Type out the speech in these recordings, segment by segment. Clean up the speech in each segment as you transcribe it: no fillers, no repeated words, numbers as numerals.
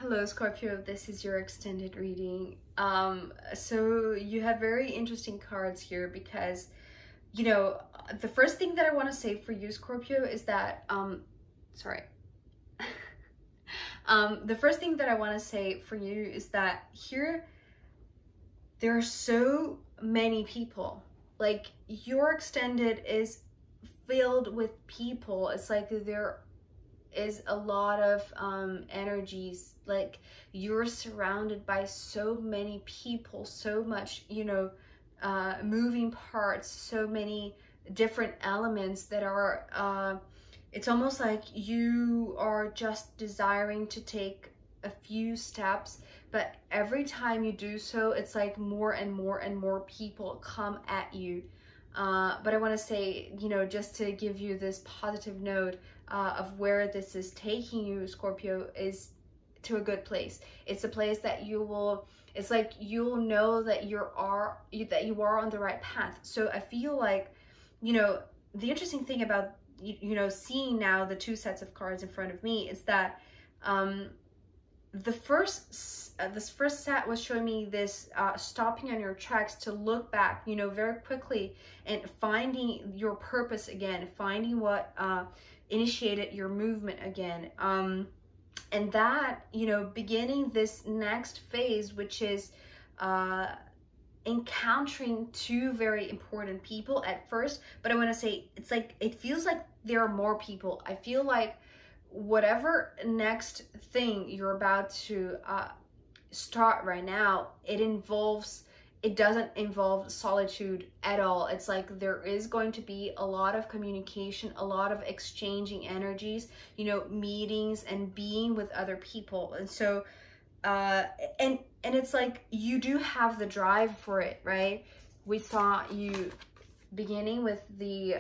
Hello Scorpio, this is your extended reading. So you have very interesting cards here because, you know, the first thing that I want to say for you Scorpio is that, the first thing that I want to say for you is that here, there are so many people. Like, your extended is filled with people. It's like there is a lot of energies. Like, you're surrounded by so many people, so much, you know, moving parts, so many different elements that are it's almost like you are just desiring to take a few steps, but every time you do so, it's like more and more and more people come at you. But I want to say, you know, just to give you this positive note of where this is taking you, Scorpio, is to a good place. It's a place that you will, it's like you'll know that you are on the right path. So I feel like, you know, the interesting thing about, you know, seeing now the two sets of cards in front of me is that this first set was showing me this stopping on your tracks to look back, you know, very quickly and finding your purpose again, finding what initiated your movement again. And that, you know, beginning this next phase, which is encountering two very important people at first. But I want to say, it's like, it feels like there are more people. I feel like whatever next thing you're about to start right now, it doesn't involve solitude at all. It's like there is going to be a lot of communication, a lot of exchanging energies, you know, meetings and being with other people. And so and it's like you do have the drive for it, right? We saw you beginning with the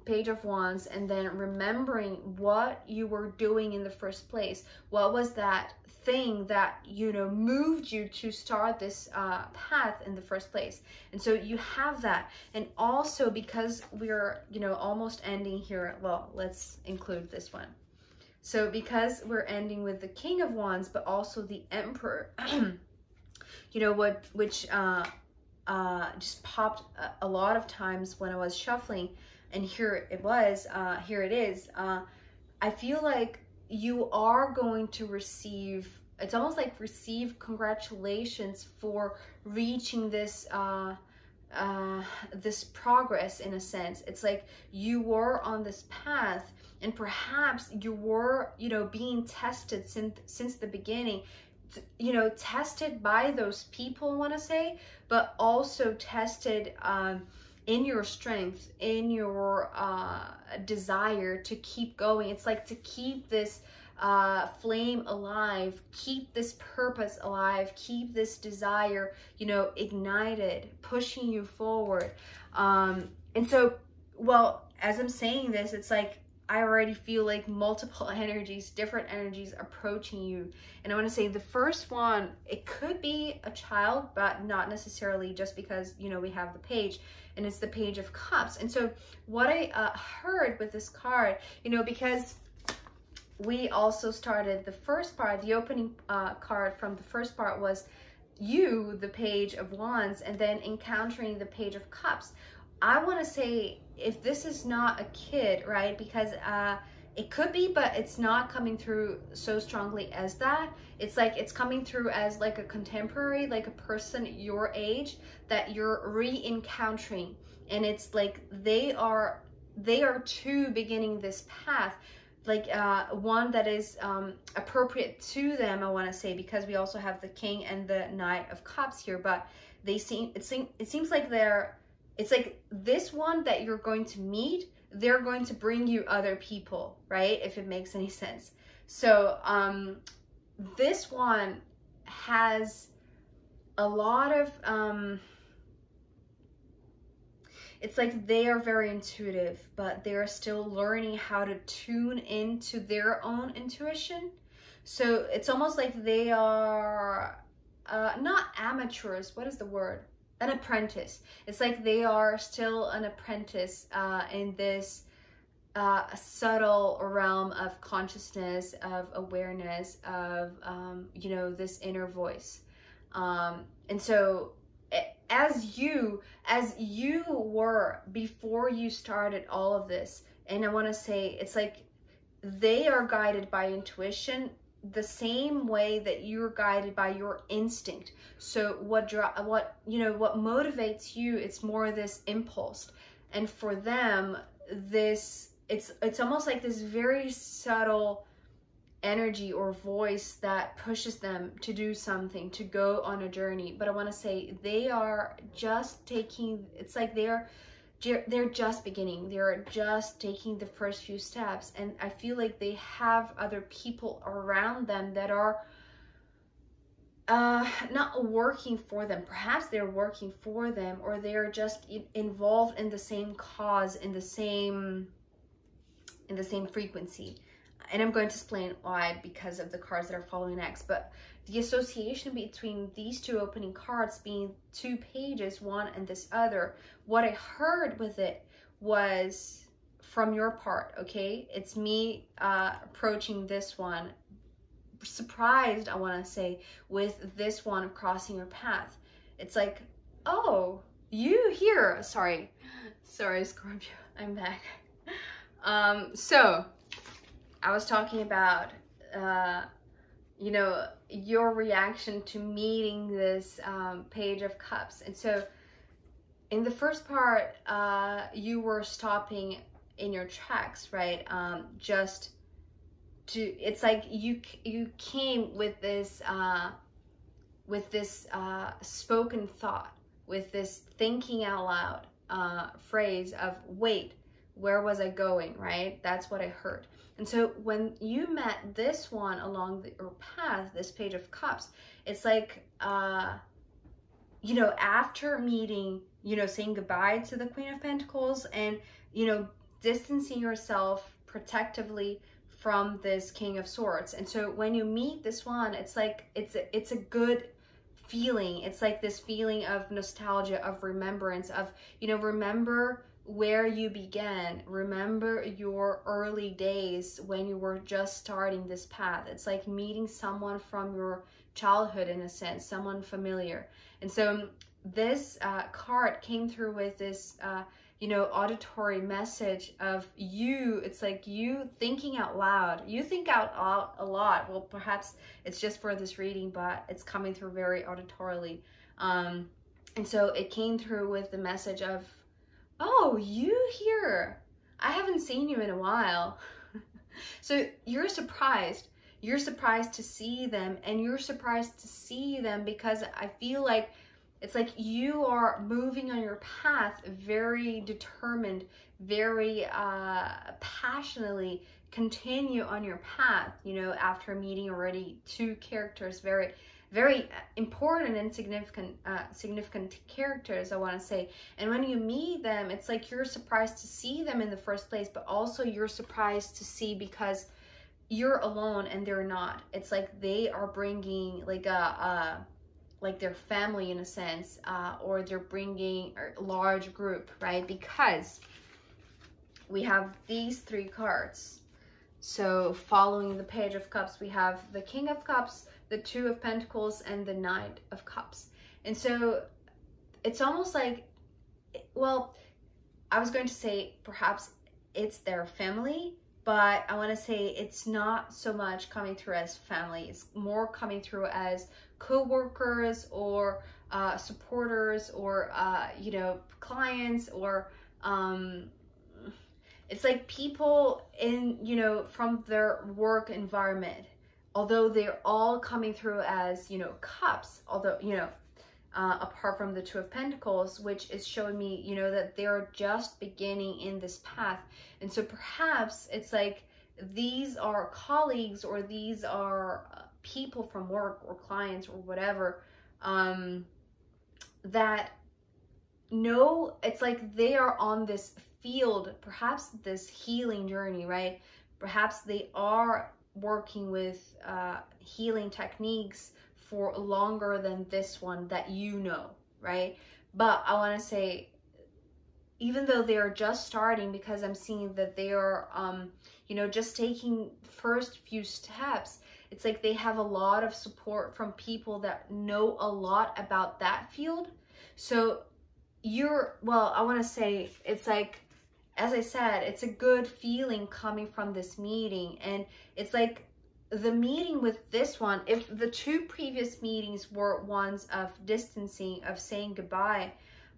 Page of Wands and then remembering what you were doing in the first place. What was that thing that, you know, moved you to start this path in the first place? And so you have that. And also, because we're, you know, almost ending here, well, let's include this one. So because we're ending with the King of Wands, but also the Emperor, you know, which just popped a lot of times when I was shuffling, and here it is. I feel like you are going to receive, it's almost like receive congratulations for reaching this this progress in a sense. It's like you were on this path, and perhaps you were, you know, being tested since the beginning, you know, tested by those people, I want to say, but also tested in your strength, in your desire to keep going. It's like to keep this flame alive, keep this purpose alive, keep this desire, you know, ignited, pushing you forward. And so, well, as I'm saying this, it's like I already feel like multiple energies, different energies approaching you. And I want to say the first one, it could be a child, but not necessarily, just because, you know, we have the page, and it's the Page of Cups. And so what I heard with this card, you know, because we also started the first part, the opening card from the first part was you, the Page of Wands, and then encountering the Page of Cups. I want to say, if this is not a kid, right, because it could be, but it's not coming through so strongly as that. It's like it's coming through as like a contemporary, like a person your age that you're re-encountering, and it's like they are too beginning this path, like one that is appropriate to them, I want to say, because we also have the King and the Knight of Cups here. But it seems like it's like this one that you're going to meet, they're going to bring you other people, right? If it makes any sense. So this one has a lot of, it's like they are very intuitive, but they are still learning how to tune into their own intuition. So it's almost like they are not amateurs, what is the word? An apprentice. It's like they are still an apprentice in this a subtle realm of consciousness, of awareness, of, you know, this inner voice. And so as you were before you started all of this, and I want to say, it's like they are guided by intuition the same way that you're guided by your instinct. So what you know, what motivates you, it's more this impulse. And for them, this, it's almost like this very subtle energy or voice that pushes them to do something, to go on a journey. But I want to say they are just taking, it's like they're just beginning, they're just taking the first few steps. And I feel like they have other people around them that are not working for them. Perhaps they're working for them, or they're just involved in the same cause, in the same frequency. And I'm going to explain why, because of the cards that are following next. But the association between these two opening cards being two pages, one and this other, what I heard with it was from your part, okay? It's me approaching this one, surprised, I want to say, with this one crossing your path. It's like, oh, you here. Sorry, Scorpio, I'm back. So I was talking about, you know, your reaction to meeting this Page of Cups. And so in the first part, you were stopping in your tracks, right? Just to, it's like you came with this spoken thought, with this thinking out loud phrase of, wait, where was I going, right? That's what I heard. And so when you met this one along your path, this Page of Cups, it's like, you know, after meeting, you know, saying goodbye to the Queen of Pentacles and, you know, distancing yourself protectively from this King of Swords. And so when you meet this one, it's like, it's a good feeling. It's like this feeling of nostalgia, of remembrance, of, you know, remember where you began, remember your early days when you were just starting this path. It's like meeting someone from your childhood, in a sense, someone familiar. And so this card came through with this you know, auditory message of you. It's like you thinking out loud. You think out loud a lot. Well, perhaps it's just for this reading, but it's coming through very auditorily. And so it came through with the message of, oh, you here. I haven't seen you in a while. So you're surprised. You're surprised to see them, and you're surprised to see them because I feel like it's like you are moving on your path very determined, very passionately continue on your path, you know, after meeting already two characters, very, very important and significant characters, I want to say. And when you meet them, it's like you're surprised to see them in the first place, but also you're surprised to see because you're alone and they're not. It's like they are bringing like like their family in a sense, or they're bringing a large group, right? Because we have these three cards. So following the Page of Cups, we have the King of Cups, the Two of Pentacles, and the Knight of Cups. And so it's almost like, well, I was going to say perhaps it's their family, but I want to say it's not so much coming through as family. It's more coming through as co-workers or supporters or, you know, clients, or it's like people in, you know, from their work environment, although they're all coming through as, you know, cups, although, you know, apart from the Two of Pentacles, which is showing me, you know, that they're just beginning in this path. And so perhaps it's like these are colleagues, or these are people from work or clients or whatever, that know, it's like they are on this field, perhaps this healing journey, right? Perhaps they are working with healing techniques for longer than this one that you know, right? But I want to say, even though they are just starting, because I'm seeing that they are, you know, just taking first few steps, it's like they have a lot of support from people that know a lot about that field. So well, I want to say, it's like, as I said, it's a good feeling coming from this meeting. And it's like the meeting with this one, if the two previous meetings were ones of distancing, of saying goodbye,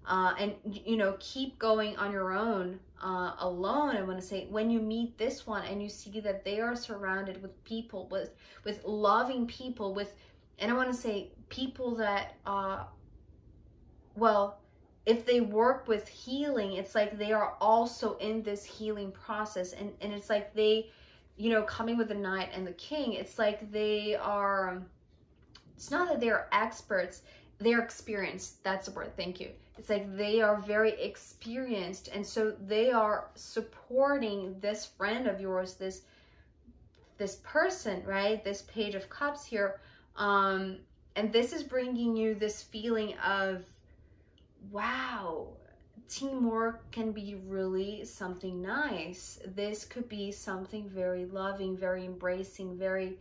and, you know, keep going on your own, alone, I want to say, when you meet this one and you see that they are surrounded with people, with loving people, and I want to say people that, well, if they work with healing, it's like they are also in this healing process. And it's like they, you know, coming with the Knight and the King, it's like they are, it's not that they're experts, they're experienced. That's the word, thank you. It's like they are very experienced. And so they are supporting this friend of yours, this person, right? This Page of Cups here. And this is bringing you this feeling of, wow, teamwork can be really something nice. This could be something very loving, very embracing, very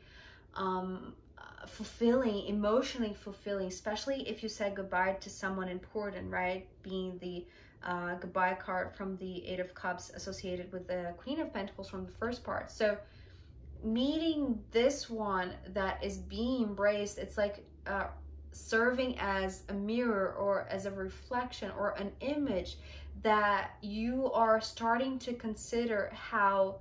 fulfilling, emotionally fulfilling, especially if you said goodbye to someone important, right? Being the goodbye card from the Eight of Cups associated with the Queen of Pentacles from the first part. So meeting this one that is being embraced, it's like serving as a mirror or as a reflection or an image that you are starting to consider how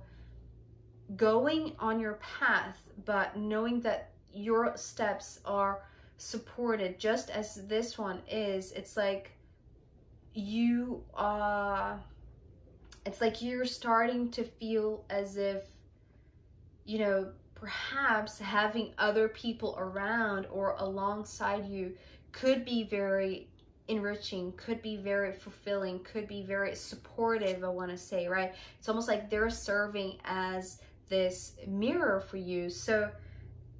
going on your path, but knowing that your steps are supported just as this one is. It's like you it's like you're starting to feel as if, you know, perhaps having other people around or alongside you could be very enriching, could be very fulfilling, could be very supportive, I want to say, right? It's almost like they're serving as this mirror for you. So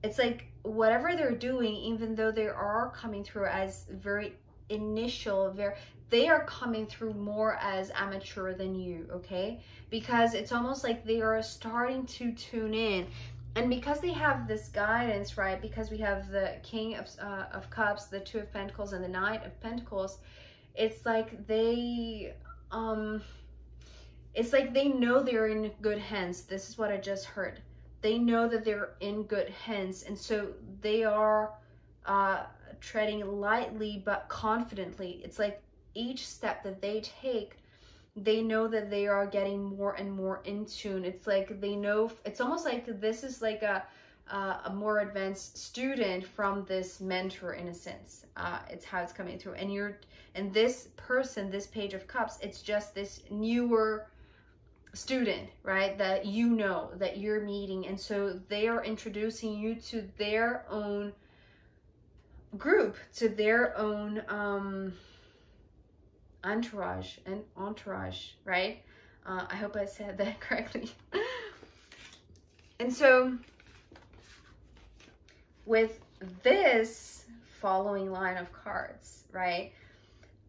it's like whatever they're doing, even though they are coming through as very initial, they are coming through more as amateur than you, okay? Because it's almost like they are starting to tune in. And because they have this guidance, right? Because we have the King of Cups, the Two of Pentacles, and the Knight of Pentacles, it's like they know they're in good hands. This is what I just heard. They know that they're in good hands, and so they are treading lightly but confidently. It's like each step that they take, they know that they are getting more and more in tune. It's like they know, it's almost like this is like a more advanced student from this mentor in a sense. It's how it's coming through. And this person, this Page of Cups, it's just this newer student, right? That you know, that you're meeting. And so they are introducing you to their own group, to their own entourage, right? I hope I said that correctly. And so with this following line of cards, right,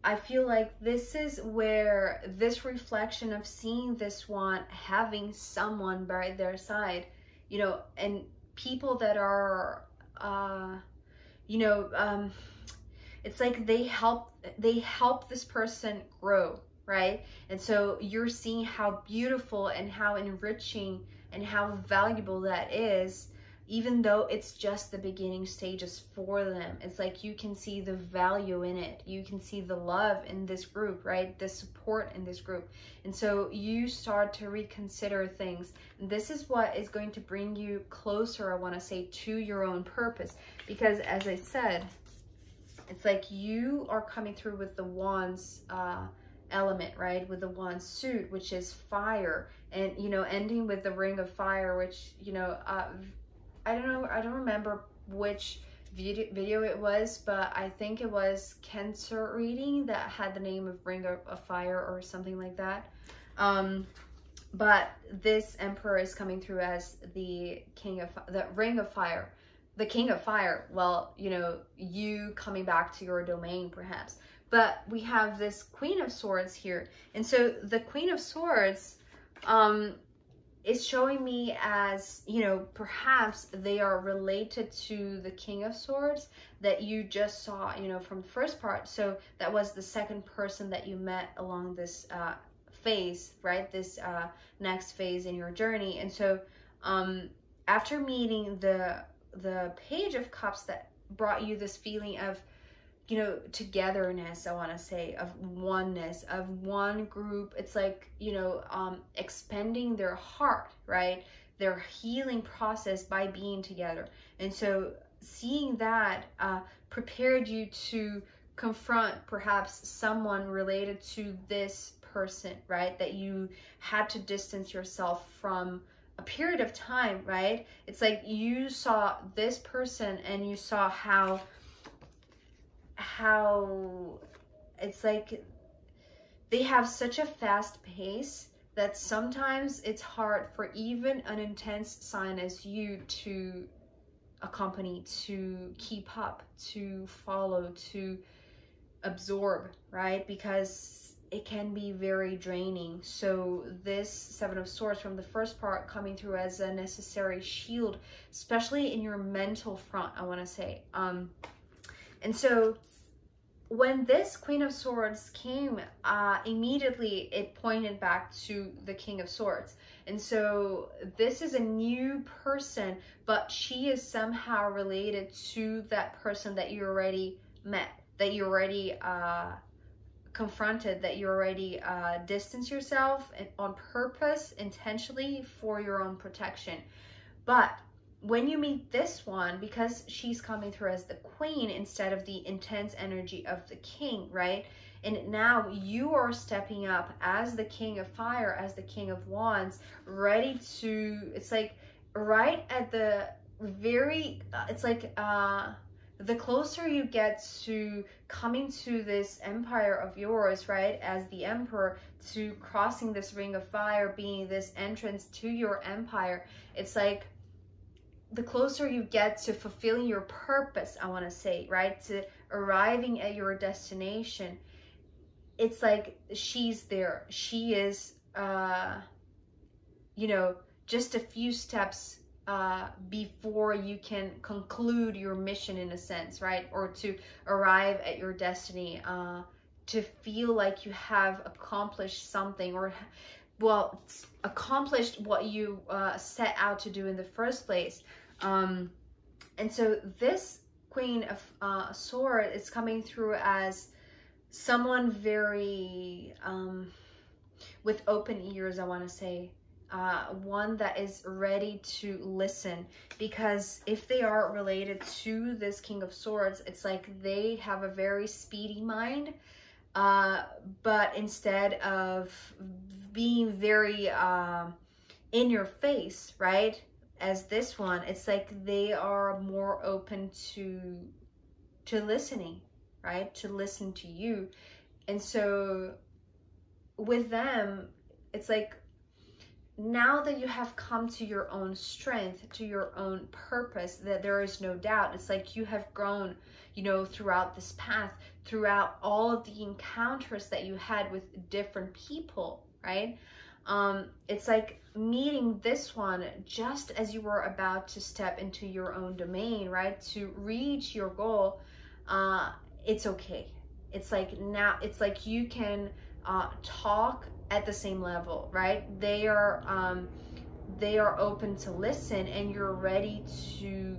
I feel like this is where this reflection of seeing this one having someone by their side, you know, and people that are you know, it's like they help this person grow, right? And so you're seeing how beautiful and how enriching and how valuable that is, even though it's just the beginning stages for them. It's like you can see the value in it. You can see the love in this group, right? The support in this group. And so you start to reconsider things. And this is what is going to bring you closer, I want to say, to your own purpose. Because as I said, it's like you are coming through with the Wands element, right? With the Wands suit, which is fire. And, you know, ending with the Ring of Fire, which, you know, I don't know, I don't remember which video it was, but I think it was Cancer reading that had the name of Ring of Fire or something like that. But this Emperor is coming through as the Ring of Fire. The King of Fire, well, you know, you coming back to your domain perhaps. But we have this Queen of Swords here. And so the Queen of Swords is showing me as, you know, perhaps they are related to the King of Swords that you just saw, you know, from the first part. So that was the second person that you met along this phase, right? This next phase in your journey. And so after meeting the Page of Cups that brought you this feeling of, you know, togetherness, I want to say, of oneness, of one group. It's like, you know, expanding their heart, right? Their healing process by being together. And so seeing that prepared you to confront perhaps someone related to this person, right? That you had to distance yourself from a period of time, right? It's like you saw this person and you saw how it's like they have such a fast pace that sometimes it's hard for even an intense sign as you to accompany, to keep up, to follow, to absorb, right? Because it can be very draining. So this Seven of Swords from the first part coming through as a necessary shield, especially in your mental front, I want to say. And so when this Queen of Swords came, immediately it pointed back to the King of Swords. And so this is a new person, but she is somehow related to that person that you already met, that you already confronted, that you already distanced yourself on purpose, intentionally, for your own protection. But when you meet this one, because she's coming through as the Queen instead of the intense energy of the King, right? And now you are stepping up as the King of Fire, as the King of Wands, ready to, it's like right at the very, it's like the closer you get to coming to this empire of yours, right, as the Emperor, to crossing this ring of fire, being this entrance to your empire, it's like the closer you get to fulfilling your purpose, I want to say, right, to arriving at your destination, it's like she's there. She is, you know, just a few steps before you can conclude your mission, in a sense, right, or to arrive at your destiny, to feel like you have accomplished something, or, well, accomplished what you set out to do in the first place. And so this Queen of Swords is coming through as someone very with open ears, I want to say, one that is ready to listen, because if they are related to this King of Swords, it's like they have a very speedy mind, but instead of being very in your face, right, as this one, it's like they are more open to listening, right, to listen to you. And so with them, it's like now that you have come to your own strength, to your own purpose, that there is no doubt, it's like you have grown, you know, throughout this path, throughout all of the encounters that you had with different people, right? It's like meeting this one just as you were about to step into your own domain, right, to reach your goal. It's okay. It's like now, it's like you can talk at the same level, right? They are open to listen, and you're ready to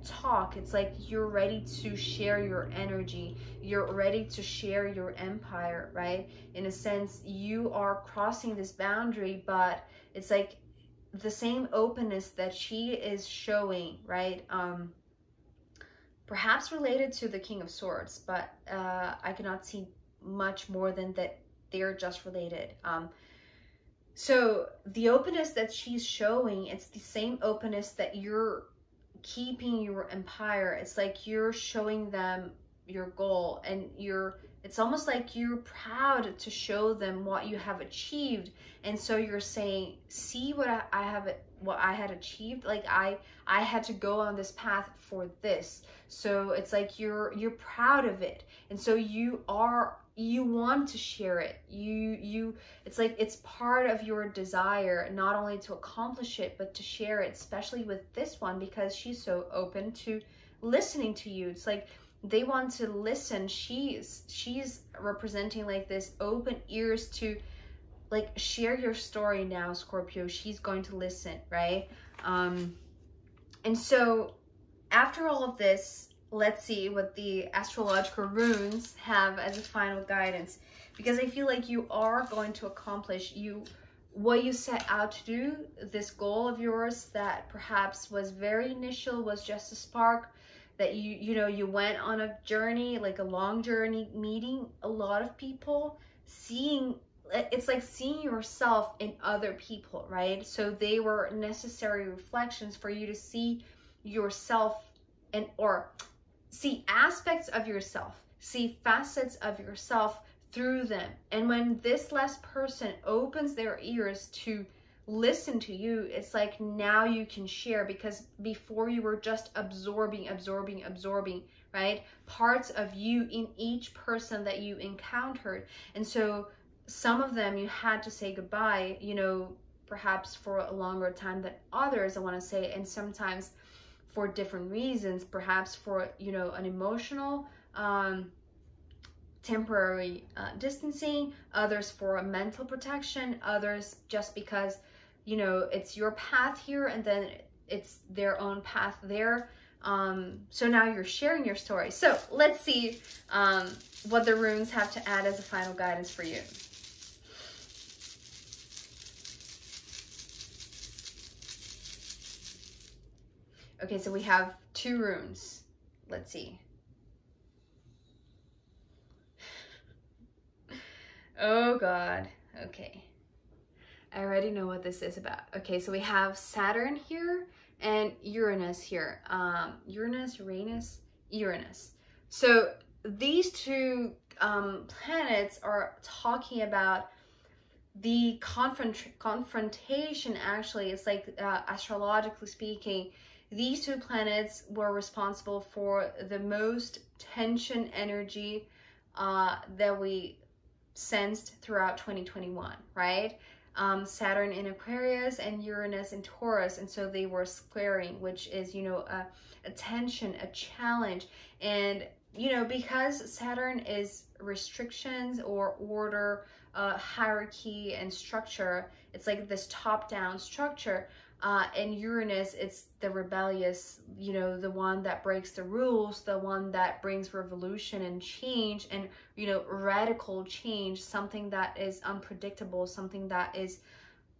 talk. It's like you're ready to share your energy, you're ready to share your empire, right? In a sense, you are crossing this boundary, but it's like the same openness that she is showing, right? Perhaps related to the King of Swords, but I cannot see much more than that they're just related. So the openness that she's showing, it's the same openness that you're keeping your empire. It's like you're showing them your goal, and it's almost like you're proud to show them what you have achieved. And so you're saying, see what I have what I had achieved. Like I had to go on this path for this. So it's like you're proud of it, and so you want to share it. It's like it's part of your desire, not only to accomplish it, but to share it, especially with this one, because she's so open to listening to you. It's like they want to listen. She's representing like this open ears to like share your story now, Scorpio. She's going to listen, right? And so after all of this, let's see what the astrological runes have as a final guidance, because I feel like you are going to accomplish what you set out to do. This goal of yours that perhaps was very initial, was just a spark, that you went on a journey, like a long journey, meeting a lot of people, it's like seeing yourself in other people, right? So they were necessary reflections for you to see yourself or see aspects of yourself, see facets of yourself through them. And when this last person opens their ears to listen to you, it's like now you can share, because before you were just absorbing, right? Parts of you in each person that you encountered. And so some of them you had to say goodbye, perhaps for a longer time than others, I want to say, and sometimes for different reasons, perhaps for, an emotional, temporary distancing, others for a mental protection, others just because, it's your path here and then it's their own path there. So now you're sharing your story. So let's see what the runes have to add as a final guidance for you. Okay, so we have 2 runes. Let's see. Oh God. Okay. I already know what this is about. Okay, so we have Saturn here and Uranus here. Uranus. So these 2 planets are talking about the confrontation. Actually, it's like astrologically speaking, these 2 planets were responsible for the most tension energy that we sensed throughout 2021, right? Saturn in Aquarius and Uranus in Taurus, and so they were squaring, which is, a tension, a challenge. And, because Saturn is restrictions or order, hierarchy and structure, it's like this top-down structure. And Uranus, it's the rebellious, the one that breaks the rules, the one that brings revolution and change and, radical change, something that is unpredictable, something that is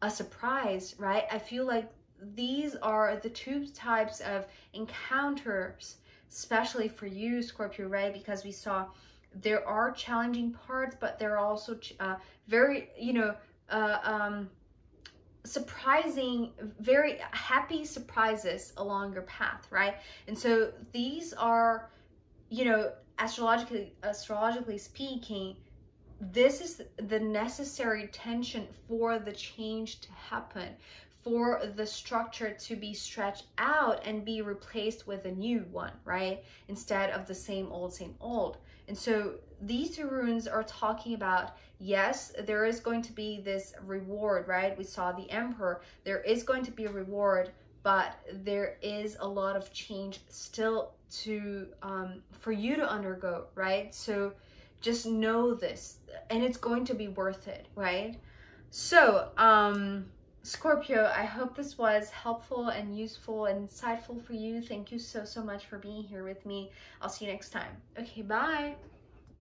a surprise, right? I feel like these are the 2 types of encounters, especially for you, Scorpio, right? Because we saw there are challenging parts, but there are also very, surprising, very happy surprises along your path, right? And so these are, astrologically speaking, this is the necessary tension for the change to happen, for the structure to be stretched out and be replaced with a new one, right? Instead of the same old. And so these 2 runes are talking about, yes, there is going to be this reward, right? We saw the Emperor. There is going to be a reward, but there is a lot of change still to for you to undergo, right? So just know this, and it's going to be worth it, right? So Scorpio, I hope this was helpful and useful and insightful for you. Thank you so much for being here with me. I'll see you next time. Okay, bye.